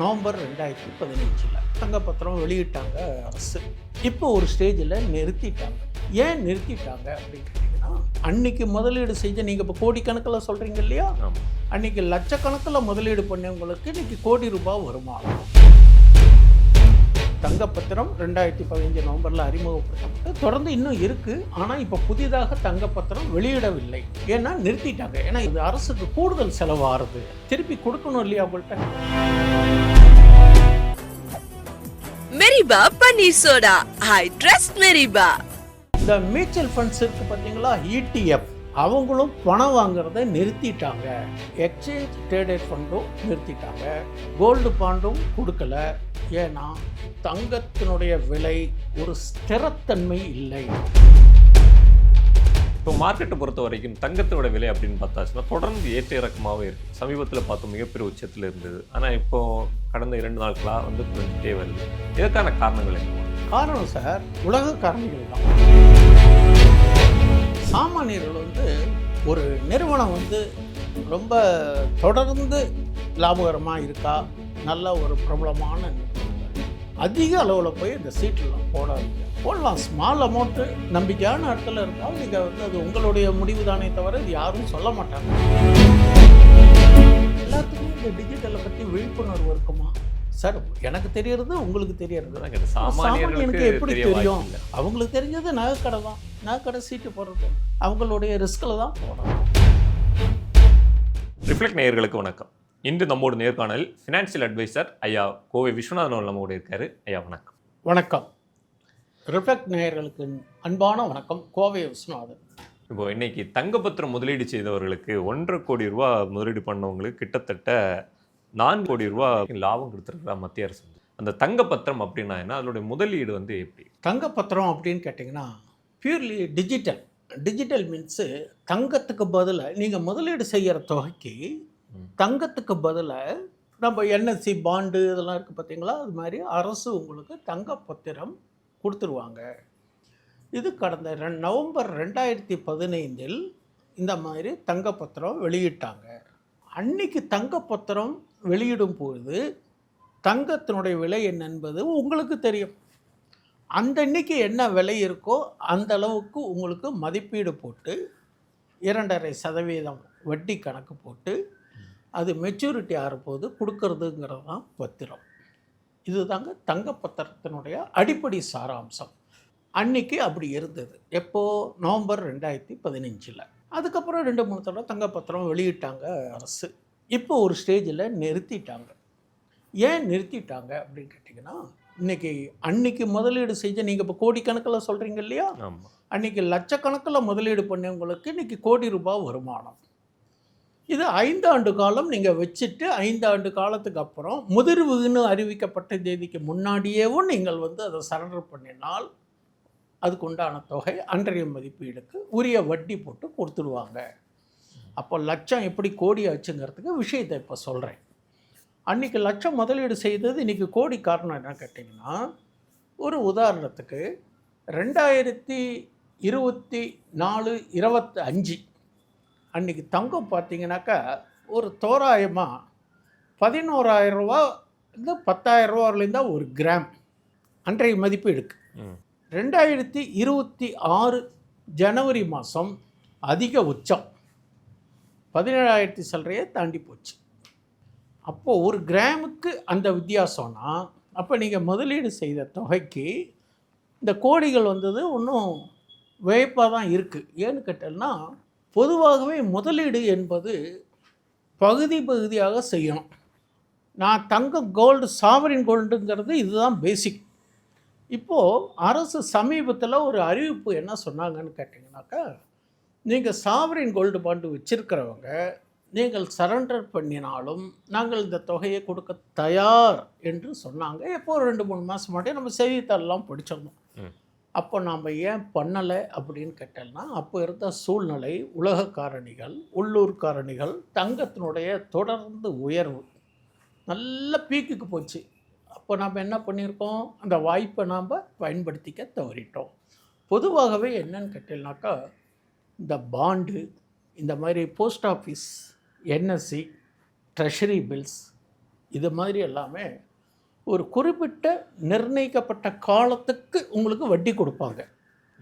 November 2015 தங்கப்பத்திரம் வெளியிட்டாங்க அரசு. இப்போ ஒரு ஸ்டேஜில் நிறுத்திட்டாங்க. ஏன் நிறுத்திட்டாங்க அப்படின்னு கேட்டிங்கன்னா, அன்னைக்கு முதலீடு செஞ்ச நீங்கள் இப்போ கோடிக்கணக்கில் சொல்கிறீங்க இல்லையா, அன்னைக்கு லட்சக்கணக்கில் முதலீடு பண்ணவங்களுக்கு இன்னைக்கு கோடி ரூபாய் வருமானம். தங்கப்பத்திரம் 2015 நவம்பரில் அறிமுகப்படுத்தப்பட்டு தொடர்ந்து இன்னும் இருக்குது. ஆனால் இப்போ புதிதாக தங்கப்பத்திரம் வெளியிடவில்லை. ஏன்னா நிறுத்திட்டாங்க. ஏன்னா இது அரசுக்கு கூடுதல் செலவாகுது, திருப்பி கொடுக்கணும் இல்லையா அவங்கள்ட்ட. மெரிபா பன்னீர் சோடா, ஐ ட்ரஸ்ட் மெரிபா. இந்த மியூச்சுவல் ஃபண்ட்ஸ் இருக்குது பார்த்தீங்களா, ETF, அவங்களும் பணம் வாங்குறதை நிறுத்திட்டாங்க. எக்ஸ்சேஞ்ச் ட்ரேடட் ஃபண்டும் நிறுத்திட்டாங்க. கோல்டு பாண்டும் கொடுக்கல. ஏன்னா தங்கத்தினுடைய விலை ஒரு ஸ்திரத்தன்மை இல்லை. இப்போ மார்க்கெட்டை பொறுத்த வரைக்கும் தங்கத்தோட விலை அப்படின்னு பார்த்தாச்சுன்னா தொடர்ந்து ஏற்ற இறக்கமாகவே இருக்குது. சமீபத்தில் பார்த்தோம் மிகப்பெரிய உச்சத்தில் இருந்தது. ஆனால் இப்போ கடந்த 2 நாட்களாக குறைஞ்சிட்டே வருது. இதற்கான காரணங்கள் என்ன? காரணம் சார், உலக காரணிகள் தான். சாமானியர்கள் ஒரு நிறுவனம் ரொம்ப தொடர்ந்து லாபகரமாக இருக்கா, நல்ல ஒரு பிரபலமான நிறுவனங்கள் அதிக அளவில் போய் இந்த சீட்டெலாம் போடாதீங்க. போடலாம், ஸ்மால் அமௌண்ட்டு நம்பிக்கையான இடத்துல இருந்தால் நீங்கள் அது உங்களுடைய முடிவு தானே தவிர இது யாரும் சொல்ல மாட்டாங்க. எல்லாத்துக்கும் இந்த டிஜிட்டலை பற்றி விழிப்புணர்வு இருக்குமா சார்? எனக்கு தெரியறது உங்களுக்கு தெரியறது, சாமானியனுக்கு எப்படி தெரியும்? அவங்களுக்கு தெரிஞ்சது நகைக்கடை தான். நகைக்கடை சீட்டு போடுறது அவங்களுடைய ரிஸ்கில் தான் போடணும். ரிஃப்ளெக்ட் நேயர்களுக்கு வணக்கம். இன்று நம்மோட நேர்காணல் ஃபினான்ஷியல் அட்வைசர் ஐயா கோவை விஸ்வநாதன் அவர்கள் நம்மோடு இருக்காரு. ஐயா வணக்கம். வணக்கம். ரிஃப்ளெக்ட் நேயர்களுக்கு அன்பான வணக்கம். கோவை விஸ்வநாதன். இப்போ இன்னைக்கு தங்கப்பத்திரம் முதலீடு செய்தவர்களுக்கு 1.5 கோடி ரூபா முதலீடு பண்ணவங்களுக்கு கிட்டத்தட்ட 4 கோடி ரூபா லாபம் கொடுத்துருக்குறா மத்திய அரசு. அந்த தங்கப்பத்திரம் அப்படின்னா என்ன, அதனுடைய முதலீடு எப்படி? தங்கப்பத்திரம் அப்படின்னு கேட்டிங்கன்னா பியூர்லி டிஜிட்டல் மீன்ஸு தங்கத்துக்கு பதிலாக நீங்கள் முதலீடு செய்கிற தொகைக்கு தங்கத்துக்கு பதிலாக நம்ம NSE பாண்டு இதெல்லாம் இருக்குது பார்த்தீங்களா, அது மாதிரி அரசு உங்களுக்கு தங்கப்பத்திரம் கொடுத்துருவாங்க. இது கடந்த நவம்பர் 2015 இந்த மாதிரி தங்கப்பத்திரம் வெளியிட்டாங்க. அன்னைக்கு தங்கப்பத்திரம் வெளியிடும் பொழுது தங்கத்தினுடைய விலை என்ன என்பது உங்களுக்கு தெரியும். அந்த அன்னைக்கு என்ன விலை இருக்கோ அந்த அளவுக்கு உங்களுக்கு மதிப்பீடு போட்டு 2.5% வட்டி கணக்கு போட்டு அது மெச்சூரிட்டி ஆகிறபோது கொடுக்கறதுங்கிறது தான் பத்திரம். இதுதாங்க தங்கப்பத்திரத்தினுடைய அடிப்படை சாராம்சம். அன்னைக்கு அப்படி இருந்தது. எப்போது? நவம்பர் 2015. அதுக்கப்புறம் 2-3 தடவை தங்கப்பத்திரம் வெளியிட்டாங்க அரசு. இப்போ ஒரு ஸ்டேஜில் நிறுத்திட்டாங்க. ஏன் நிறுத்திட்டாங்க அப்படின்னு கேட்டிங்கன்னா, அன்னைக்கு முதலீடு செஞ்ச நீங்கள் இப்போ கோடிக்கணக்கில் சொல்கிறீங்க இல்லையா, அன்றைக்கி லட்சக்கணக்கில் முதலீடு பண்ணவங்களுக்கு இன்றைக்கி கோடி ரூபாய் வருமானம். இது 5 ஆண்டு காலம் நீங்கள் வச்சுட்டு 5 ஆண்டு காலத்துக்கு அப்புறம் முதிர்வுன்னு அறிவிக்கப்பட்ட தேதிக்கு முன்னாடியேவும் நீங்கள் அதை சரண்டர் பண்ணினால் அதுக்கு உண்டான தொகை அன்றைய மதிப்பீடுக்கு உரிய வட்டி போட்டு கொடுத்துருவாங்க. அப்போ லட்சம் எப்படி கோடி ஆச்சுங்கிறதுக்கு விஷயத்தை இப்போ சொல்கிறேன். அன்றைக்கி லட்சம் முதலீடு செய்தது இன்றைக்கி கோடி. காரணம் என்ன கேட்டிங்கன்னா, ஒரு உதாரணத்துக்கு 2024-25 அன்றைக்கி தங்கம் பார்த்தீங்கன்னாக்கா ஒரு தோராயமாக 11,000 ரூபா இந்த 10,000 ரூபாயிலேருந்து தான் ஒரு கிராம் அன்றைய மதிப்பு இருக்குது. 2026 ஜனவரி மாதம் அதிக உச்சம் 17,000 சில்லறையை தாண்டி போச்சு. அப்போது ஒரு கிராமுக்கு அந்த வித்தியாசம்னா, அப்போ நீங்கள் முதலீடு செய்த தொகைக்கு இந்த கோடிகள் இன்னும் வியப்பாக தான் இருக்குது. ஏன்னு கேட்டேன்னா, பொதுவாகவே முதலீடு என்பது பகுதியாக செய்யணும். நான் தங்கம் கோல்டு சாவரின் கோல்டுங்கிறது இதுதான் பேசிக். இப்போது அரசு சமீபத்தில் ஒரு அறிவிப்பு என்ன சொன்னாங்கன்னு கேட்டிங்கனாக்கா, நீங்கள் சாவரின் கோல்டு பாண்டு வச்சுருக்கிறவங்க நீங்கள் சரண்டர் பண்ணினாலும் நாங்கள் இந்த தொகையை கொடுக்க தயார் என்று சொன்னாங்க. எப்போ 2-3 மாதம் முன்னாடி நம்ம செய்தித்தாளெலாம் படிச்சிருந்தோம். அப்போ நாம் ஏன் பண்ணலை அப்படின்னு கேட்டோம்னா, அப்போ இருந்த சூழ்நிலை, உலக காரணிகள், உள்ளூர் காரணிகள், தங்கத்தினுடைய தொடர்ந்து உயர்வு நல்ல பீக்குக்கு போச்சு. அப்போ நாம் என்ன பண்ணியிருக்கோம், அந்த வாய்ப்பை நாம் பயன்படுத்திக்க தவறிட்டோம். பொதுவாகவே என்னன்னு கேட்டீங்கன்னாக்கா, இந்த பாண்டு, இந்த மாதிரி post office, NSE, treasury bills இது மாதிரி எல்லாமே ஒரு குறிப்பிட்ட நிர்ணயிக்கப்பட்ட காலத்துக்கு உங்களுக்கு வட்டி கொடுப்பாங்க.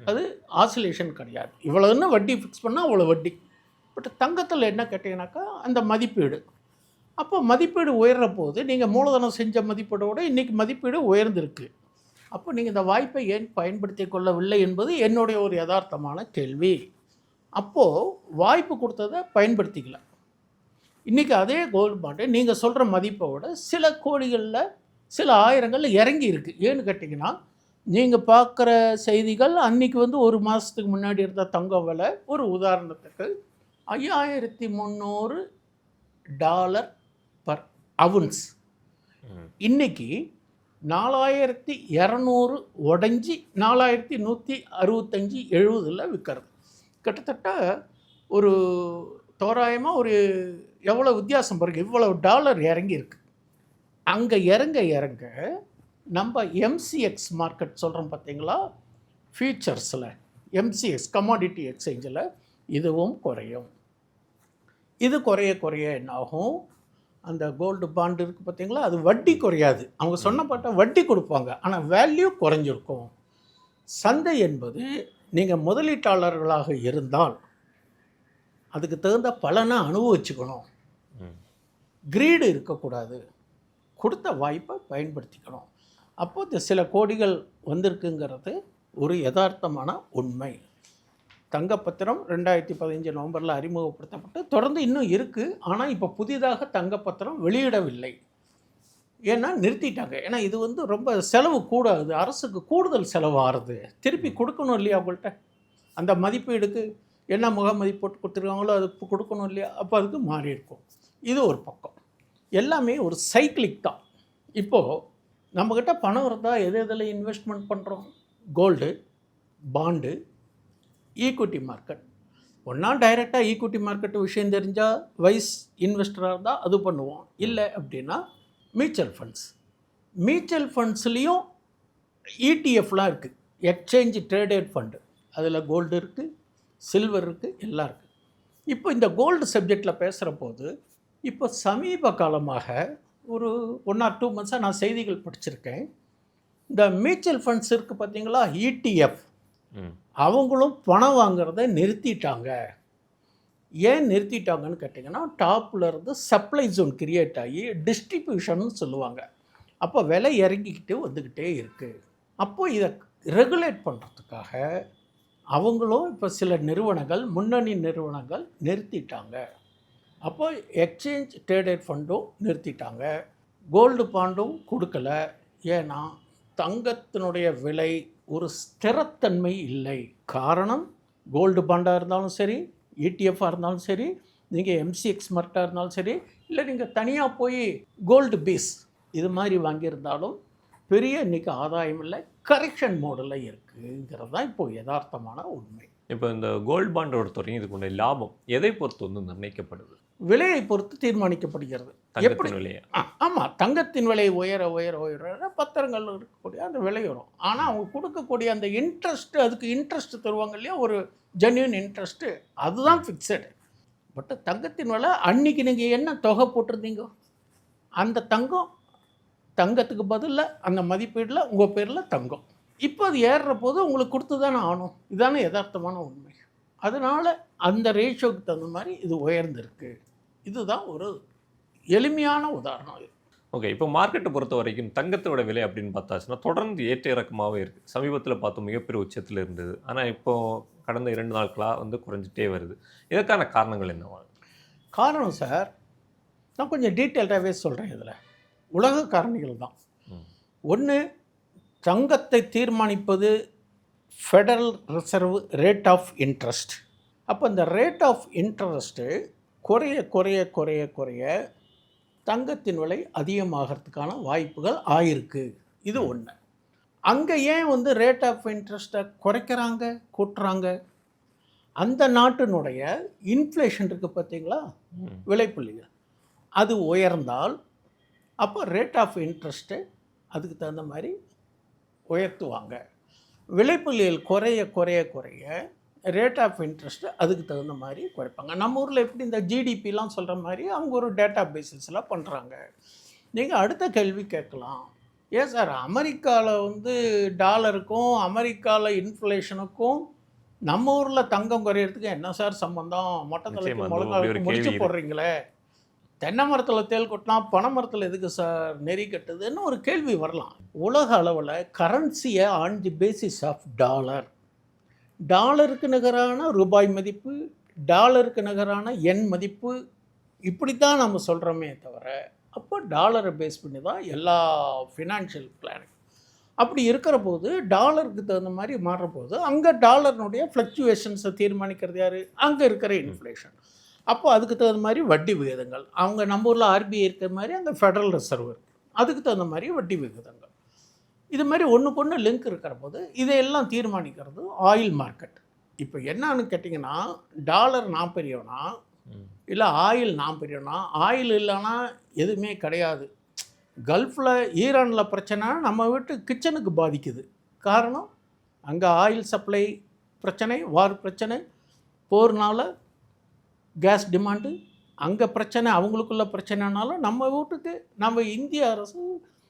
அது ஆசிலேஷன் கிடையாது. இவ்வளோன்னு வட்டி ஃபிக்ஸ் பண்ணால் அவ்வளோ வட்டி. பட் தங்கத்தில் என்ன கேட்டிங்கனாக்கா அந்த மதிப்பீடு. அப்போ மதிப்பீடு உயர்ற போது நீங்கள் மூலதனம் செஞ்ச மதிப்பீடோட இன்றைக்கி மதிப்பீடு உயர்ந்திருக்கு. அப்போ நீங்கள் இந்த வாய்ப்பை ஏன் பயன்படுத்தி கொள்ளவில்லை என்பது என்னுடைய ஒரு யதார்த்தமான கேள்வி. அப்போது வாய்ப்பு கொடுத்ததை பயன்படுத்திக்கல. இன்றைக்கி அதே கோல்டு பாண்டு நீங்கள் சொல்கிற மதிப்பை விட சில கோடிகளில் சில ஆயிரங்களில் இறங்கி இருக்குது. ஏன்னு கேட்டிங்கன்னா நீங்கள் பார்க்குற செய்திகள் அன்றைக்கி வந்து ஒரு மாதத்துக்கு முன்னாடி இருந்த தங்கம் விலை ஒரு உதாரணத்துக்கு $5300 பர் அவுன்ஸ். இன்றைக்கி 4200 உடஞ்சி 4165-70 விற்கிறது. கிட்டத்தட்ட ஒரு தோராயமாக ஒரு எவ்வளோ வித்தியாசம் பாருங்கள். இவ்வளவு டாலர் இறங்கியிருக்கு. அங்கே இறங்க நம்ம எம்சிஎக்ஸ் மார்க்கெட் சொல்கிறோம் பார்த்தீங்களா, ஃபியூச்சர்ஸில் எம்சிஎக்ஸ் கமாடிட்டி எக்ஸ்சேஞ்சில் இதுவும் குறையும். இது குறைய என்னாகும், அந்த கோல்டு பாண்டு இருக்குது பார்த்தீங்களா, அது வட்டி குறையாது. அவங்க சொன்னப்பட்ட வட்டி கொடுப்பாங்க, ஆனால் வேல்யூ குறைஞ்சிருக்கும். சந்தை என்பது நீங்கள் முதலீட்டாளர்களாக இருந்தால் அதுக்கு தகுந்த பலனை அனுபவிச்சுக்கணும். கிரீடு இருக்கக்கூடாது. கொடுத்த வாய்ப்பை பயன்படுத்திக்கணும். அப்போது இந்த சில கோடிகள் வந்திருக்குங்கிறது ஒரு யதார்த்தமான உண்மை. தங்கப்பத்திரம் 2015 நவம்பரில் அறிமுகப்படுத்தப்பட்டு தொடர்ந்து இன்னும் இருக்குது. ஆனால் இப்போ புதிதாக தங்கப்பத்திரம் வெளியிடவில்லை. ஏன்னா நிறுத்திட்டாங்க. ஏன்னா இது வந்து ரொம்ப செலவு கூடாது, அரசுக்கு கூடுதல் செலவு ஆறுது. திருப்பி கொடுக்கணும் இல்லையா அவங்கள்ட்ட, அந்த மதிப்பீடுக்கு என்ன முகமதிப்பு போட்டு கொடுத்துருக்காங்களோ அதுக்கு கொடுக்கணும் இல்லையா, அப்போ அதுக்கு மாறி இருக்கும். இது ஒரு பக்கம். எல்லாமே ஒரு சைக்கிளிக் தான். இப்போது நம்மக்கிட்ட பணம் இருந்தால் எதில் இன்வெஸ்ட்மெண்ட் பண்ணுறோம்? Gold, bond, equity market. ஒன்றா டைரெக்டாக ஈக்விட்டி மார்க்கெட்டு விஷயம் தெரிஞ்சால் வைஸ் இன்வெஸ்டராக இருந்தால் அது பண்ணுவோம். இல்லை அப்படின்னா மியூச்சுவல் ஃபண்ட்ஸ். மியூச்சுவல் ஃபண்ட்ஸ்லேயும் இடிஎஃப்லாம் இருக்குது, எக்ஸ்சேஞ்ச் ட்ரேடட் ஃபண்டு. அதில் கோல்டு இருக்குது, சில்வர் இருக்குது, எல்லாம் இருக்குது. இப்போ இந்த கோல்டு சப்ஜெக்டில் பேசுகிற போது இப்போ சமீப காலமாக ஒரு 1 or 2 months நான் செய்திகள் படிச்சிருக்கேன். இந்த மியூச்சுவல் ஃபண்ட்ஸ் இருக்குது பார்த்தீங்களா, இடிஎஃப், அவங்களும் பணம் வாங்குறத நிறுத்திட்டாங்க. ஏன் நிறுத்திட்டாங்கன்னு கேட்டிங்கன்னா, டாப்பில் இருந்து சப்ளை ஜோன் கிரியேட் ஆகி டிஸ்ட்ரிபியூஷன் சொல்லுவாங்க. அப்போ விலை இறங்கிக்கிட்டே வந்துக்கிட்டே இருக்குது. அப்போது இதை ரெகுலேட் பண்ணுறதுக்காக அவங்களும் இப்போ சில நிறுவனங்கள், முன்னணி நிறுவனங்கள் நிறுத்திட்டாங்க. அப்போ எக்ஸ்சேஞ்ச் ட்ரேடட் ஃபண்டும் நிறுத்திட்டாங்க, கோல்டு பாண்டும் கொடுக்கல. ஏன்னா தங்கத்தினுடைய விலை ஒரு ஸ்திரத்தன்மை இல்லை. காரணம், கோல்டு பாண்டாக இருந்தாலும் சரி, இடிஎஃபாக இருந்தாலும் சரி, நீங்கள் எம்சிஎக்ஸ் மார்க்கெட்டாக இருந்தாலும் சரி, இல்லை நீங்கள் தனியாக போய் கோல்டு பீஸ் இது மாதிரி வாங்கியிருந்தாலும் பெரிய இன்றைக்கி ஆதாயம் இல்லை, கரெக்ஷன் மோடில் இருக்குங்கிறது தான் இப்போது யதார்த்தமான உண்மை. இப்போ இந்த கோல்டு பாண்ட் பொறுத்தவரைக்கும் இதுக்குடைய லாபம் எதை பொறுத்து வந்து நிர்ணயிக்கப்படுது? விலையை பொறுத்து தீர்மானிக்கப்படுகிறது. எப்படி? ஆமாம், தங்கத்தின் விலை உயர உயர உயர பத்திரங்கள் இருக்கக்கூடிய அந்த விலை வரும். ஆனால் அவங்க கொடுக்கக்கூடிய அந்த இன்ட்ரெஸ்ட்டு, அதுக்கு இன்ட்ரெஸ்ட் தருவாங்க இல்லையா, ஒரு ஜென்யூன் இன்ட்ரெஸ்ட்டு, அதுதான் ஃபிக்ஸடு. பட் தங்கத்தின் விலை அன்றைக்கி நீங்கள் என்ன தொகை போட்டிருந்தீங்க, அந்த தங்கத்துக்கு பதிலில் அந்த மதிப்பீடில் உங்கள் பேரில் தங்கம். இப்போ அது ஏறுற போது உங்களுக்கு கொடுத்து தானே ஆகணும். இதுதானே யதார்த்தமான உண்மை. அதனால் அந்த ரேஷியோக்கு தகுந்த மாதிரி இது உயர்ந்திருக்கு. இதுதான் ஒரு எளிமையான உதாரணம். ஓகே, இப்போ மார்க்கெட்டை பொறுத்த வரைக்கும் தங்கத்தோட விலை அப்படின்னு பார்த்தாச்சுன்னா தொடர்ந்து ஏற்ற இறக்கமாகவே இருக்குது. சமீபத்தில் பார்த்தோம் மிகப்பெரிய உச்சத்தில் இருந்தது. ஆனால் இப்போது கடந்த 2 நாட்களாக வந்து குறைஞ்சிட்டே வருது. இதற்கான காரணங்கள் என்னவா? காரணம் சார், நான் கொஞ்சம் டீட்டெயில்டாகவே சொல்கிறேன். இதில் உலக காரணிகள் தான். ஒன்று, தங்கத்தை தீர்மானிப்பது federal reserve rate of interest. அப்போ இந்த ரேட் ஆஃப் இன்ட்ரெஸ்ட்டு குறைய குறைய குறைய குறைய தங்கத்தின் விலை அதிகமாகிறதுக்கான வாய்ப்புகள் ஆயிருக்கு. இது ஒன்று. அங்கே ஏன் வந்து ரேட் ஆஃப் இன்ட்ரெஸ்ட்டை குறைக்கிறாங்க, கூட்டுறாங்க? அந்த நாட்டினுடைய இன்ஃப்ளேஷன் இருக்குது பார்த்தீங்களா, விலைப்புள்ளிகள், அது உயர்ந்தால் அப்போ ரேட் ஆஃப் இன்ட்ரெஸ்ட்டு அதுக்கு தகுந்த மாதிரி உயர்த்துவாங்க. விலைப்புள்ளிகள் குறைய குறைய குறைய ரேட் ஆஃப் இன்ட்ரெஸ்ட்டு அதுக்கு தகுந்த மாதிரி குறைப்பாங்க. நம்ம ஊரில் எப்படி இந்த ஜிடிபிலாம் சொல்கிற மாதிரி அவங்க ஒரு டேட்டா பேசிஸில் பண்ணுறாங்க. நீங்கள் அடுத்த கேள்வி கேட்கலாம், ஏன் சார் அமெரிக்காவில் வந்து டாலருக்கும் அமெரிக்காவில் இன்ஃப்ளேஷனுக்கும் நம்ம ஊரில் தங்கம் குறையிறதுக்கு என்ன சார் சம்பந்தம்? மொட்டை தலைக்கு நிச்சயமா, அந்த மிளகா அப்படி ஒரு முடிச்சு கேள்வி இருக்கு. போடுறீங்களே, தென்னை மரத்தில் தேள் கொட்டினா பனை மரத்தில் எதுக்கு சார் நெறி கட்டுதுன்னு ஒரு கேள்வி வரலாம். உலக அளவில் கரன்சியை on the basis of dollar, டாலருக்கு நிகரான ரூபாய் மதிப்பு, டாலருக்கு நிகரான எண் மதிப்பு, இப்படி தான் நம்ம சொல்கிறோமே தவிர, அப்போ டாலரை பேஸ் பண்ணி தான் எல்லா ஃபினான்ஷியல் பிளானிங். அப்படி இருக்கிற போது டாலருக்கு தகுந்த மாதிரி மாறுற போது அங்கே டாலர்னுடைய ஃப்ளக்சுவேஷன்ஸை தீர்மானிக்கிறது யார்? அங்கே இருக்கிற இன்ஃப்ளேஷன். அப்போ அதுக்கு தகுந்த மாதிரி வட்டி விகிதங்கள், அவங்க நம்ம ஊரில் ஆர்பிஐ இருக்கிற மாதிரி அங்கே ஃபெடரல் ரிசர்வ் இருக்குது, அதுக்கு தகுந்த மாதிரி வட்டி விகிதங்கள், இது மாதிரி ஒன்றுக்கு ஒன்று லிங்க் இருக்கிற போது இதையெல்லாம் தீர்மானிக்கிறது ஆயில் மார்க்கெட். இப்போ என்னன்னு கேட்டிங்கன்னா, டாலர் நான் பெரியவனா இல்லை ஆயில் நான் பெரியவனா? ஆயில் இல்லைன்னா எதுவுமே கிடையாது. கல்ஃபில் ஈரானில் பிரச்சனை நம்ம வீட்டு கிச்சனுக்கு பாதிக்குது. காரணம் அங்கே ஆயில் சப்ளை பிரச்சனை, வார் பிரச்சனை, போர்னால கேஸ் டிமாண்டு, அங்கே பிரச்சனை, அவங்களுக்குள்ள பிரச்சனைனாலும் நம்ம வீட்டுக்கு நம்ம இந்திய அரசு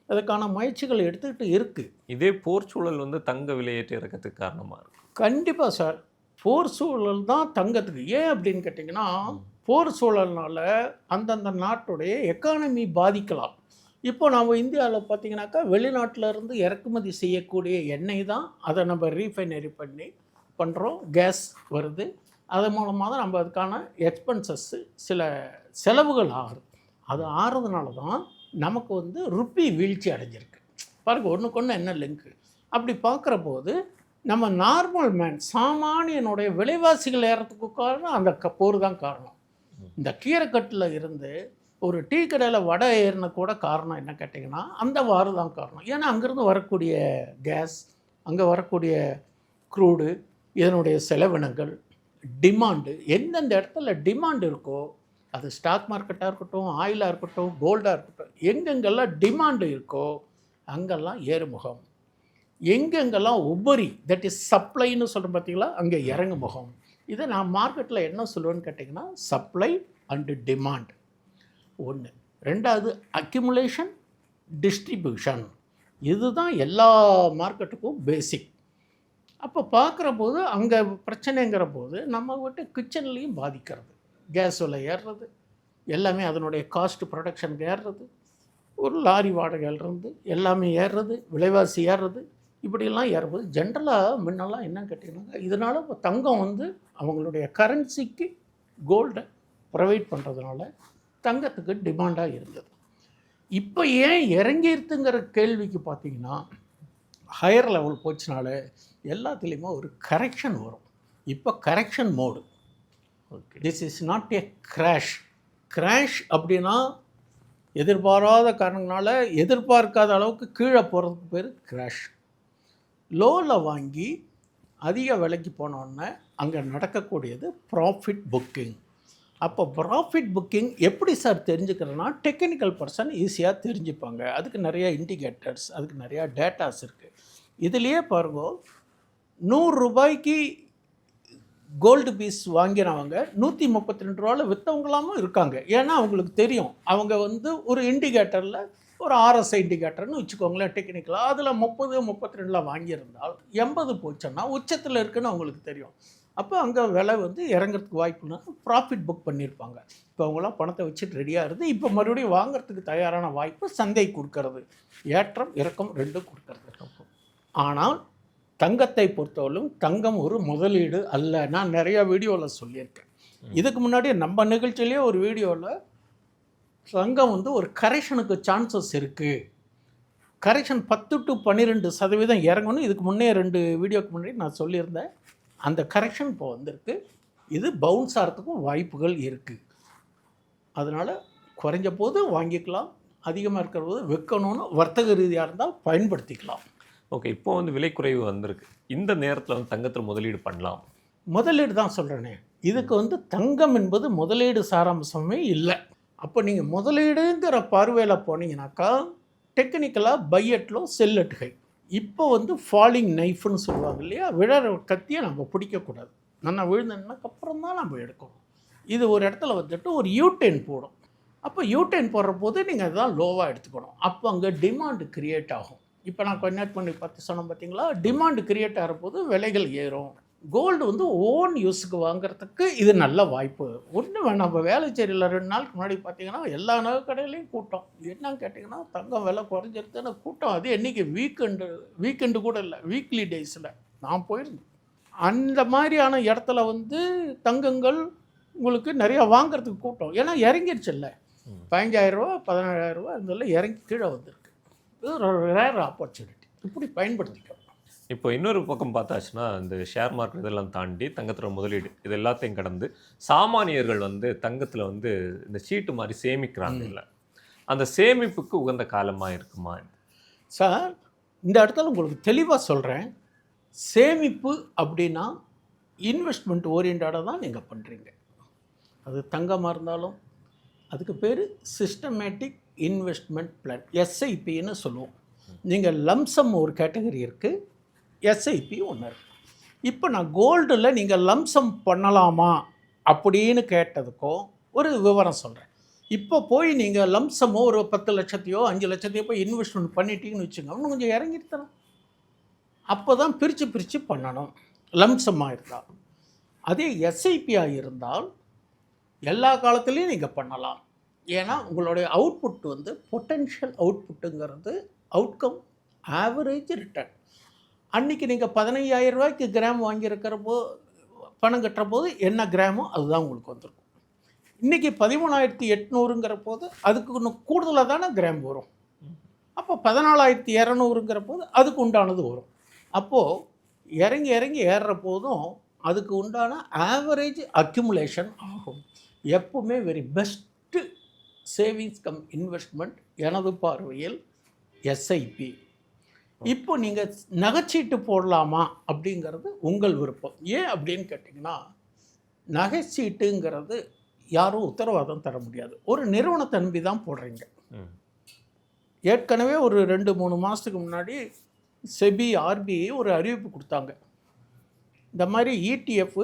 அதுக்கான முயற்சிகள் எடுத்துக்கிட்டு இருக்குது. இதே போர் சூழல் வந்து தங்க விலையேற்ற இறக்கத்துக்கு காரணமாக இருக்கு. கண்டிப்பாக சார், போர் சூழல் தான் தங்கத்துக்கு. ஏன் அப்படின்னு கேட்டிங்கன்னா, போர் சூழல்னால அந்தந்த நாட்டுடைய எக்கானமி பாதிக்கலாம். இப்போ நம்ம இந்தியாவில் பார்த்தீங்கன்னாக்கா வெளிநாட்டிலேருந்து இறக்குமதி செய்யக்கூடிய எண்ணெய் தான், அதை நம்ம ரீஃபைனரி பண்ணி பண்ணுறோம், கேஸ் வருது, அது மூலமாக தான் நம்ம அதுக்கான எக்ஸ்பென்சஸ்ஸு சில செலவுகள் ஆகுது. அது ஆகிறதுனால தான் நமக்கு வந்து ருப்பி வீழ்ச்சி அடைஞ்சிருக்கு. பாருங்க, ஒன்றுக்கு ஒன்று என்ன லிங்க்கு. அப்படி பார்க்குற போது நம்ம நார்மல் மேன் சாமானியனுடைய விலைவாசிகள் ஏறத்துக்கு காரணம் அந்த போர் தான் காரணம். இந்த கீரைக்கட்டில் இருந்து ஒரு டீ கடையில் வடை ஏறின கூட காரணம் என்ன கேட்டிங்கன்னா அந்த வார் தான் காரணம். ஏன்னா அங்கேருந்து வரக்கூடிய கேஸ், அங்கே வரக்கூடிய க்ரூடு, இதனுடைய செலவினங்கள், டிமாண்டு, எந்தெந்த இடத்துல டிமாண்ட் இருக்கோ, அது ஸ்டாக் மார்க்கெட்டாக இருக்கட்டும், ஆயிலாக இருக்கட்டும், கோல்டாக இருக்கட்டும், எங்கெங்கெல்லாம் டிமாண்டு இருக்கோ அங்கெல்லாம் ஏறுமுகம், எங்கெங்கெல்லாம் உபரி, தட் இஸ் சப்ளைன்னு சொல்கிறோம் பார்த்தீங்களா, அங்கே இறங்கு முகம். இதை நான் மார்க்கெட்டில் என்ன சொல்லுவேன்னு கேட்டிங்கன்னா சப்ளை அண்டு டிமாண்ட் ஒன்று. ரெண்டாவது அக்யூமுலேஷன், டிஸ்ட்ரிபியூஷன், இதுதான் எல்லா மார்க்கெட்டுக்கும் பேசிக். அப்போ பார்க்குற போது அங்கே பிரச்சனைங்கிற போது நம்ம விட்டு கிச்சன்லேயும் பாதிக்கிறது, கேஸ் விலை ஏறுறது, எல்லாமே அதனுடைய காஸ்ட் ப்ரொடக்ஷனுக்கு ஏறுறது, ஒரு லாரி வாடகையிலிருந்து எல்லாமே ஏறுறது, விலைவாசி ஏறுறது, இப்படியெல்லாம் ஏறும்போது ஜென்ரலாக முன்னெல்லாம் என்னன்னு கேட்டிங்கன்னா இதனால் இப்போ தங்கம் வந்து அவங்களுடைய கரன்சிக்கு கோல்டை ப்ரொவைட் பண்ணுறதுனால தங்கத்துக்கு டிமாண்டாக இருந்தது. இப்போ ஏன் இறங்கிருத்துங்கிற கேள்விக்கு பார்த்தீங்கன்னா ஹையர் லெவல் போச்சுனாலே எல்லாத்துலேயுமே ஒரு கரெக்ஷன் வரும். இப்போ correction mode. Okay, this is not a crash. Crash அப்படின்னா எதிர்பாராத காரணங்களால எதிர்பார்க்காத அளவுக்கு கீழே போகிறதுக்கு பேர் கிராஷ். லோவில் வாங்கி அதிக விலைக்கு போனோடனே அங்கே நடக்கக்கூடியது ப்ராஃபிட் புக்கிங். அப்போ ப்ராஃபிட் புக்கிங் எப்படி சார் தெரிஞ்சுக்கிறேன்னா டெக்னிக்கல் பர்சன் ஈஸியாக தெரிஞ்சுப்பாங்க. அதுக்கு நிறையா இண்டிகேட்டர்ஸ், அதுக்கு நிறையா டேட்டாஸ் இருக்குது. இதுலேயே பாருங்க, 100 ரூபாய்க்கு கோல்டு பீஸ் வாங்கினவங்க 132 ரூபாவில் விற்றவங்களாமும் இருக்காங்க. ஏன்னா அவங்களுக்கு தெரியும், அவங்க வந்து ஒரு இண்டிகேட்டரில் ஒரு RSI இண்டிகேட்டர்னு வச்சுக்கோங்களேன் டெக்னிக்கலாக, அதில் 30 32 வாங்கியிருந்தால் 80 போச்சுன்னா உச்சத்தில் இருக்குன்னு அவங்களுக்கு தெரியும். அப்போ அங்கே விலை வந்து இறங்கிறதுக்கு வாய்ப்புனா ப்ராஃபிட் புக் பண்ணியிருப்பாங்க. இப்போ அவங்களாம் பணத்தை வச்சுட்டு ரெடியாக இருந்து இப்போ மறுபடியும் வாங்கிறதுக்கு தயாரான வாய்ப்பு சந்தை கொடுக்கறது, ஏற்றம் இறக்கம் ரெண்டும் கொடுக்கறது. ஆனால் தங்கத்தை பொறுத்தவரையும் தங்கம் ஒரு முதலீடு அல்ல. நான் நிறையா வீடியோவில் சொல்லியிருக்கேன். இதுக்கு முன்னாடி நம்ம நிகழ்ச்சியிலேயே ஒரு வீடியோவில் தங்கம் வந்து ஒரு கரெக்ஷனுக்கு சான்சஸ் இருக்குது, கரெக்ஷன் 10 to 12% இறங்கணும். இதுக்கு முன்னே 2 வீடியோக்கு முன்னாடி நான் சொல்லியிருந்தேன். அந்த கரெக்ஷன் இப்போ வந்திருக்கு. இது பவுன்ஸ் ஆகிறதுக்கும் வாய்ப்புகள் இருக்குது. அதனால் குறைஞ்ச போது வாங்கிக்கலாம், அதிகமாக இருக்கிற போது விற்கணும்னு வர்த்தக ரீதியாக இருந்தால் பயன்படுத்திக்கலாம். ஓகே, இப்போ வந்து விலை குறைவு வந்திருக்கு, இந்த நேரத்தில் வந்து தங்கத்தில் முதலீடு பண்ணலாம். முதலீடு தான் சொல்கிறேனே, இதுக்கு வந்து தங்கம் என்பது முதலீடு சாராம்சமே இல்லை. அப்போ நீங்கள் முதலீடுங்கிற பார்வையில் போனீங்கன்னாக்கா டெக்னிக்கலாக by at low sell at high. இப்போ வந்து ஃபாலிங் நைஃப்னு சொல்லுவாங்க இல்லையா, விழற கத்தியை நம்ம பிடிக்கக்கூடாது, நல்லா விழுந்ததுனாக்கப்புறம் தான் நம்ம எடுக்கணும். இது ஒரு இடத்துல வந்துட்டு ஒரு யூடென் போடும். அப்போ யூடர்ன் போடுற போது நீங்கள் அதுதான் லோவாக எடுத்துக்கணும். அப்போ அங்கே டிமாண்டு கிரியேட் ஆகும். இப்போ நான் கொஞ்ச நேரத்துக்கு முன்னாடி பார்த்து சொன்னேன் பார்த்தீங்களா, டிமாண்டு கிரியேட் ஆகிற போது விலைகள் ஏறும். கோல்டு வந்து ஓன் யூஸுக்கு வாங்குறதுக்கு இது நல்ல வாய்ப்பு. ஒன்றும் வேணாம். நம்ம வேலைச்சேரியில் 2 நாளுக்கு முன்னாடி பார்த்தீங்கன்னா எல்லா நகை கடையிலையும் கூட்டம். என்னன்னு கேட்டிங்கன்னா தங்கம் விலை குறைஞ்சிருக்குன்னு கூட்டம். அது என்றைக்கு வீக்கெண்டு கூட இல்லை, வீக்லி டேஸில் நான் போயிருந்தேன். அந்த மாதிரியான இடத்துல வந்து தங்கங்கள் உங்களுக்கு நிறையா வாங்குறதுக்கு கூட்டம். ஏன்னா இறங்கிடுச்சுல்ல, 15,000 ரூபா 17,000 ரூபா இருந்தாலும் இறங்கி கீழே வந்திருக்கு. இது ஒரு ரேர் ஆப்பர்ச்சுனிட்டி. இப்படி பயன்படுத்திக்கணும். இப்போ இன்னொரு பக்கம் பார்த்தாச்சுன்னா இந்த ஷேர் மார்க்கெட் இதெல்லாம் தாண்டி தங்கத்தில் முதலீடு இது எல்லாத்தையும் கடந்து சாமானியர்கள் வந்து தங்கத்தில் வந்து இந்த சீட்டு மாதிரி சேமிக்கிறாங்க இல்லை, அந்த சேமிப்புக்கு உகந்த காலமாக இருக்குமா? சார், இந்த இடத்துல உங்களுக்கு தெளிவாக சொல்கிறேன். சேமிப்பு அப்படின்னா இன்வெஸ்ட்மெண்ட் ஓரியன்டாக தான் நீங்கள் பண்ணுறீங்க. அது தங்கமாக இருந்தாலும் அதுக்கு பேர் சிஸ்டமேட்டிக் இன்வெஸ்ட்மெண்ட் பிளான், எஸ்ஐபின்னு சொல்லுவோம். நீங்கள் லம்சம் ஒரு கேட்டகரி இருக்குது, எஸ்ஐபி ஒன்று இருக்குது. இப்போ நான் கோல்டில் நீங்கள் லம்சம் பண்ணலாமா அப்படின்னு கேட்டதுக்கும் ஒரு விவரம் சொல்கிறேன். இப்போ போய் நீங்கள் லம்சமோ ஒரு 10 லட்சத்தையோ 5 லட்சத்தையோ போய் இன்வெஸ்ட்மெண்ட் பண்ணிட்டீங்கன்னு வச்சுங்க, இன்னும் கொஞ்சம் இறங்கிட்டு அப்போ தான் பிரித்து பண்ணணும் லம்சமாக இருந்தால். அதே எஸ்ஐபியாக இருந்தால் எல்லா காலத்துலேயும் நீங்கள் பண்ணலாம். ஏன்னா உங்களுடைய அவுட்புட் வந்து பொட்டென்ஷியல் அவுட்புட்டுங்கிறது அவுட்கம் ஆவரேஜ் ரிட்டர்ன். அன்றைக்கி நீங்கள் 15,000 ரூபாய்க்கு கிராம் வாங்கியிருக்கிற பணம் கட்டுற போது என்ன கிராமோ அதுதான் உங்களுக்கு வந்துருக்கும். இன்றைக்கி 13,800ங்கிற போது அதுக்கு இன்னும் கூடுதலாக தானே கிராம் வரும். அப்போ 14,200ங்கிற போது அதுக்கு உண்டானது வரும். அப்போது இறங்கி ஏறுற போதும் அதுக்கு உண்டான ஆவரேஜ் அக்யூமுலேஷன் ஆகும். எப்பவுமே very best savings come investment எனது பார்வையில் எஸ்ஐபி. இப்போ நீங்கள் நகைச்சீட்டு போடலாமா அப்படிங்கிறது உங்கள் விருப்பம். ஏன் அப்படின்னு கேட்டிங்கன்னா, நகைச்சீட்டுங்கிறது யாரும் உத்தரவாதம் தர முடியாது. ஒரு நிறுவனத்தை நம்பி தான் போடுறீங்க. ஏற்கனவே ஒரு 2-3 மாதத்துக்கு முன்னாடி செபி ஆர்பிஐ ஒரு அறிவிப்பு கொடுத்தாங்க. இந்த மாதிரி இடிஎஃப்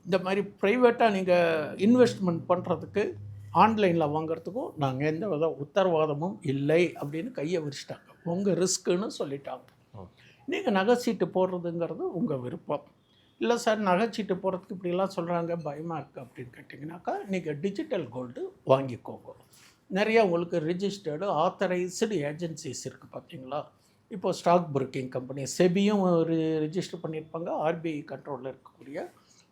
இந்த மாதிரி ப்ரைவேட்டாக நீங்கள் இன்வெஸ்ட்மெண்ட் பண்ணுறதுக்கு ஆன்லைனில் வாங்கிறதுக்கும் நாங்கள் எந்த வித உத்தரவாதமும் இல்லை அப்படின்னு கையை விரிச்சிட்டாங்க. உங்கள் ரிஸ்க்குன்னு சொல்லிட்டாங்க. நீங்கள் நகைச்சீட்டு போடுறதுங்கிறது உங்கள் விருப்பம். இல்லை சார், நகைச்சீட்டு போடுறதுக்கு இப்படிலாம் சொல்கிறாங்க, பயமாக இருக்குது அப்படின்னு கேட்டிங்கனாக்கா நீங்கள் டிஜிட்டல் கோல்டு வாங்கிக்கோங்க. நிறையா உங்களுக்கு ரிஜிஸ்டர்டு ஆத்தரைஸ்டு ஏஜென்சிஸ் இருக்குது பார்த்தீங்களா. இப்போ ஸ்டாக் புரோக்கிங் கம்பெனி செபியும் ஒரு ரிஜிஸ்டர் பண்ணியிருப்பாங்க, ஆர்பிஐ கண்ட்ரோலில் இருக்கக்கூடிய.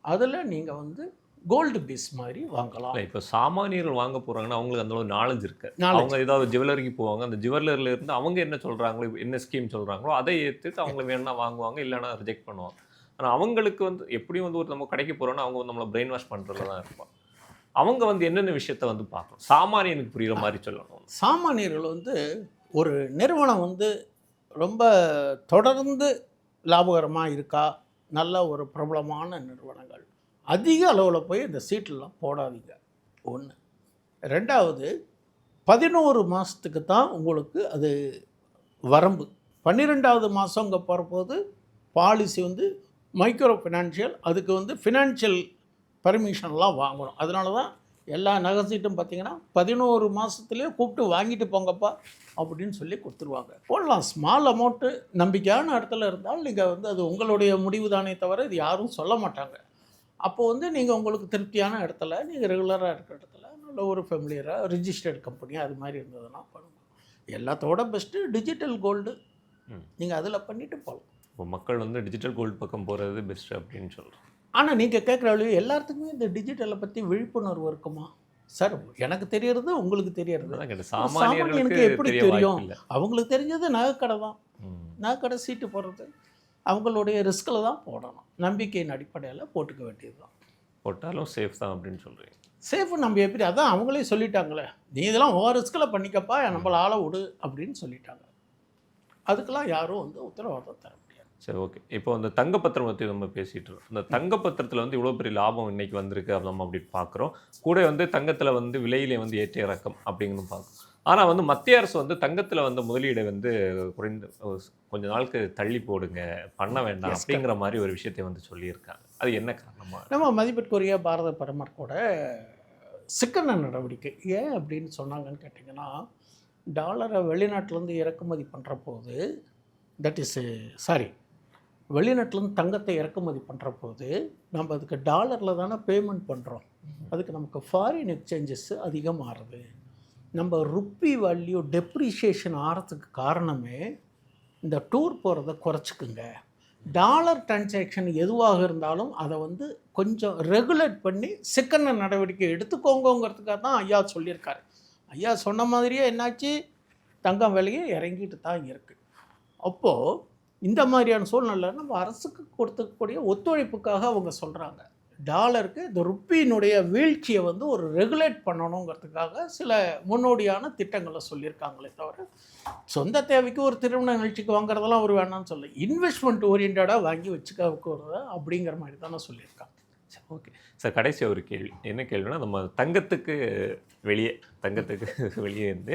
அதில் நீங்கள் வந்து கோல்டு பீஸ் மாதிரி வாங்கலாம். இப்போ சாமானியர்கள் வாங்க போகிறாங்கன்னா அவங்களுக்கு அந்த ஒரு நாலேஜ் இருக்குது. அவங்க ஏதாவது ஜுவல்லரிக்கு போவாங்க, அந்த ஜுவல்லரில் இருந்து அவங்க என்ன சொல்கிறாங்களோ, என்ன ஸ்கீம் சொல்கிறாங்களோ அதை ஏற்றுட்டு அவங்க வேணும்னா வாங்குவாங்க, இல்லைனா ரிஜெக்ட் பண்ணுவாங்க. ஆனால் அவங்களுக்கு வந்து எப்படியும் வந்து ஒரு நம்ம கடைக்கு போகிறோன்னா அவங்க வந்து நம்மளை பிரெயின் வாஷ் பண்ணுறதுல தான் இருப்பாங்க. அவங்க வந்து என்னென்ன விஷயத்த வந்து பார்க்கணும், சாமானியனுக்கு புரிகிற மாதிரி சொல்லணும். சாமானியர்கள் வந்து ஒரு நிறுவனம் வந்து ரொம்ப தொடர்ந்து லாபகரமாக இருக்கா, நல்ல ஒரு பிரபலமான நிறுவனங்கள் அதிக அளவில் போய் இந்த சீட்டெலாம் போடாதீங்க. 1. 2வது 11 மாதத்துக்கு தான் உங்களுக்கு அது வரம்பு. 12வது மாதம் இங்கே போகிறபோது பாலிசி வந்து மைக்ரோ ஃபினான்ஷியல், அதுக்கு வந்து ஃபினான்ஷியல் பர்மிஷன்லாம் வாங்கணும். அதனால தான் எல்லா நகை சீட்டும் பார்த்திங்கன்னா 11 மாதத்துலேயே கூப்பிட்டு வாங்கிட்டு போங்கப்பா அப்படின்னு சொல்லி கொடுத்துருவாங்க. போடலாம். ஸ்மால் அமௌண்ட்டு நம்பிக்கையான இடத்துல இருந்தால் நீங்கள் வந்து அது உங்களுடைய முடிவு தானே தவிர இது யாரும் சொல்ல மாட்டாங்க. அப்போது வந்து நீங்கள் உங்களுக்கு திருப்தியான இடத்துல, நீங்கள் ரெகுலராக இருக்கிற இடத்துல நல்ல ஒரு ஃபெமிலியராக ரிஜிஸ்டர்டு கம்பெனி அது மாதிரி இருந்ததுன்னா பண்ணுங்கள். எல்லாத்தோட பெஸ்ட்டு டிஜிட்டல் கோல்டு. நீங்கள் அதில் பண்ணிவிட்டு போகலாம். இப்போ மக்கள் வந்து டிஜிட்டல் கோல்டு பக்கம் போகிறது பெஸ்ட்டு அப்படின்னு சொல்கிறோம். ஆனால் நீங்கள் கேட்குற அளவு எல்லாத்துக்குமே இந்த டிஜிட்டலை பற்றி விழிப்புணர்வு இருக்குமா சார்? எனக்கு தெரியறது உங்களுக்கு தெரியறது, சாமானியனுக்கு எப்படி தெரியும்? அவங்களுக்கு தெரிஞ்சது நகைக்கடை தான். நகைக்கடை சீட்டு போடுறது அவங்களுடைய ரிஸ்கில் தான் போடணும். நம்பிக்கையின் அடிப்படையில் போட்டுக்க வேண்டியது தான். போட்டாலும் சேஃப் தான் அப்படின்னு சொல்கிறீங்க. சேஃபு நம்ம எப்படி, அதான் அவங்களே சொல்லிட்டாங்களே, நீ இதெல்லாம் ஓவர் ரிஸ்கில் பண்ணிக்கப்பா, நம்மளை ஆள விடு அப்படின்னு சொல்லிட்டாங்க. அதுக்கெல்லாம் யாரும் வந்து உத்தரவாதம் தர முடியாது. சரி, ஓகே. இப்போ அந்த தங்கப்பத்திரம் பற்றி நம்ம பேசிகிட்டு இருக்கோம். அந்த தங்கப்பத்திரத்தில் வந்து இவ்வளோ பெரிய லாபம் இன்றைக்கி வந்திருக்கு நம்ம அப்படி பார்க்குறோம். கூட வந்து தங்கத்தில் வந்து விலையிலே வந்து ஏற்ற இறக்கம் அப்படிங்கிறது பார்க்குறோம். ஆனால் வந்து மத்திய அரசு வந்து தங்கத்தில் வந்து முதலீடை வந்து குறைந்த கொஞ்ச நாளுக்கு தள்ளி போடுங்க, பண்ண வேண்டாம் அப்படிங்கிற மாதிரி ஒரு விஷயத்தை வந்து சொல்லியிருக்காங்க. அது என்ன காரணமாக? நம்ம மதிப்பிற்குரிய பாரத பிரதமர் கூட சிக்கன நடவடிக்கை. ஏன் அப்படின்னு சொன்னாங்கன்னு கேட்டிங்கன்னா, டாலரை வெளிநாட்டிலேருந்து இறக்குமதி பண்ணுற போது வெளிநாட்டிலேருந்து தங்கத்தை இறக்குமதி பண்ணுற போது நம்ம அதுக்கு டாலரில் தானே பேமெண்ட் பண்ணுறோம். அதுக்கு நமக்கு ஃபாரின் எக்ஸ்சேஞ்சஸ் அதிகமாகுது. நம்ம ருப்பி வேல்யூ டெப்ரிஷியேஷன் ஆகிறதுக்கு காரணமே இந்த டூர் போகிறத குறைச்சிக்குங்க. டாலர் டிரான்சாக்ஷன் எதுவாக இருந்தாலும் அதை வந்து கொஞ்சம் ரெகுலேட் பண்ணி சிக்கன நடவடிக்கை எடுத்துக்கோங்கிறதுக்காக தான் ஐயா சொல்லியிருக்காரு. ஐயா சொன்ன மாதிரியே என்னாச்சு, தங்கம் விலையே இறங்கிட்டு தான் இருக்குது. அப்போது இந்த மாதிரியான சூழ்நிலை நம்ம அரசுக்கு கொடுத்துக்கூடிய ஒத்துழைப்புக்காக அவங்க சொல்கிறாங்க. டாலருக்கு இந்த ருப்பியினுடைய வீழ்ச்சியை வந்து ஒரு ரெகுலேட் பண்ணணுங்கிறதுக்காக சில முன்னோடியான திட்டங்களை சொல்லியிருக்காங்களே தவிர, சொந்த தேவைக்கு ஒரு திருமண நிகழ்ச்சிக்கு வாங்குறதெல்லாம் ஒரு வேணான்னு சொல்ல, இன்வெஸ்ட்மெண்ட் ஓரியன்டாக வாங்கி வச்சுக்க அப்படிங்கிற மாதிரி தானே சொல்லியிருக்காங்க. சரி, ஓகே சார். கடைசி ஒரு கேள்வி. என்ன கேள்வினா, நம்ம தங்கத்துக்கு வெளியே இருந்து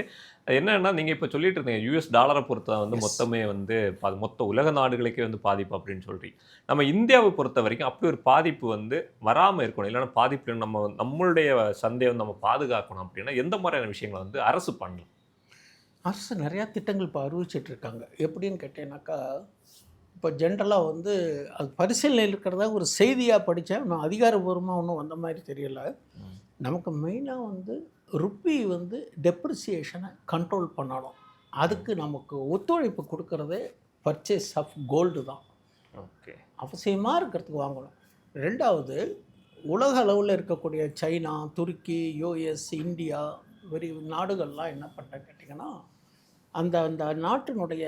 என்னன்னா, நீங்கள் இப்போ சொல்லிட்டு இருந்தீங்க யூஎஸ் டாலரை பொறுத்த வந்து மொத்தமே வந்து மொத்த உலக நாடுகளுக்கே வந்து பாதிப்பு அப்படின்னு சொல்கிறீங்க. நம்ம இந்தியாவை பொறுத்த வரைக்கும் அப்படி ஒரு பாதிப்பு வந்து வராமல் இருக்கணும், இல்லைன்னா பாதிப்பு நம்மளுடைய சந்தையை வந்து நம்ம பாதுகாக்கணும் அப்படின்னா எந்த மாதிரியான விஷயங்களை வந்து அரசு பண்ணலாம்? அரசு நிறையா திட்டங்கள் இப்போ அறிவிச்சிட்டு இருக்காங்க. எப்படின்னு கேட்டேன்னாக்கா, இப்போ ஜென்ரலாக வந்து அது பரிசீலனையில் இருக்கிறதா ஒரு செய்தியாக படித்தேன். இன்னும் அதிகாரபூர்வமாக ஒன்றும் வந்த மாதிரி தெரியல. நமக்கு மெயினாக வந்து ருப்பி வந்து டெப்ரிசியேஷனை கண்ட்ரோல் பண்ணணும். அதுக்கு நமக்கு ஒத்துழைப்பு கொடுக்கறதே பர்ச்சேஸ் ஆஃப் கோல்டு தான். ஓகே, அவசியமாக இருக்கிறதுக்கு வாங்கணும். ரெண்டாவது, உலக அளவில் இருக்கக்கூடிய சைனா, துருக்கி, யூஎஸ், இந்தியா நாடுகள்லாம் என்ன பண்ணுறேன்னு கேட்டிங்கன்னா, அந்த நாட்டினுடைய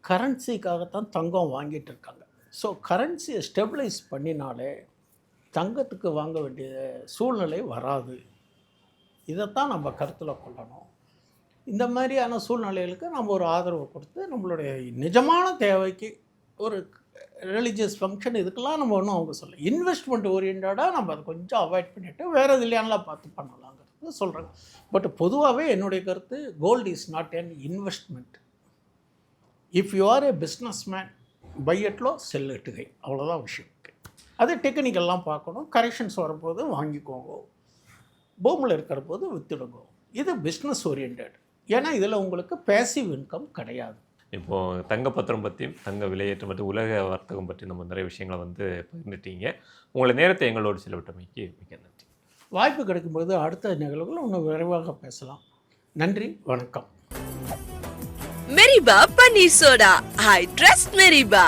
கரன்சிக்காகத்தான் தங்கம் வாங்கிட்டு இருக்காங்க. ஸோ கரன்சியை ஸ்டெபிளைஸ் பண்ணினாலே தங்கத்துக்கு வாங்க வேண்டிய சூழ்நிலை வராது. இதைத்தான் நம்ம கருத்தில் கொள்ளணும். இந்த மாதிரியான சூழ்நிலைகளுக்கு நம்ம ஒரு ஆதரவு கொடுத்து நம்மளுடைய நிஜமான தேவைக்கு ஒரு ரிலீஜியஸ் ஃபங்க்ஷன் இதுக்கெல்லாம் நம்ம ஒன்றும் அவங்க சொல்ல, இன்வெஸ்ட்மெண்ட் ஓரியன்டாக நம்ம அதை கொஞ்சம் அவாய்ட் பண்ணிவிட்டு வேறு இதுலையானலாம் பார்த்து பண்ணலாங்கிறது சொல்கிறாங்க. பட் பொதுவாகவே என்னுடைய கருத்து, gold is not an investment. If you are a business man, buy at low sell at high, அவ்வளோதான் விஷயம். அது டெக்னிக்கெல்லாம் பார்க்கணும். கரெக்ஷன்ஸ் வரும்போது வாங்கிக்கோங்க, பூமியில் இருக்கிற போது விற்றுடுங்க. இது பிஸ்னஸ் ஓரியன்ட். ஏன்னா இதில் உங்களுக்கு பேசிவ் இன்கம் கிடையாது. இப்போது தங்கப்பத்திரம் பற்றியும் தங்க விலையேற்றம் பற்றி உலக வர்த்தகம் பற்றி நம்ம நிறைய விஷயங்களை வந்து பகிர்ந்துட்டீங்க. உங்களை நேரத்தை எங்களோடு செலவிட்டமைக்கு மிக நன்றி. வாய்ப்பு கிடைக்கும்போது அடுத்த நிகழ்வுகள் இன்னும் விரைவாக பேசலாம். நன்றி, வணக்கம். மெரிபா பன்னீர் சோடா. I trust மெரிபா.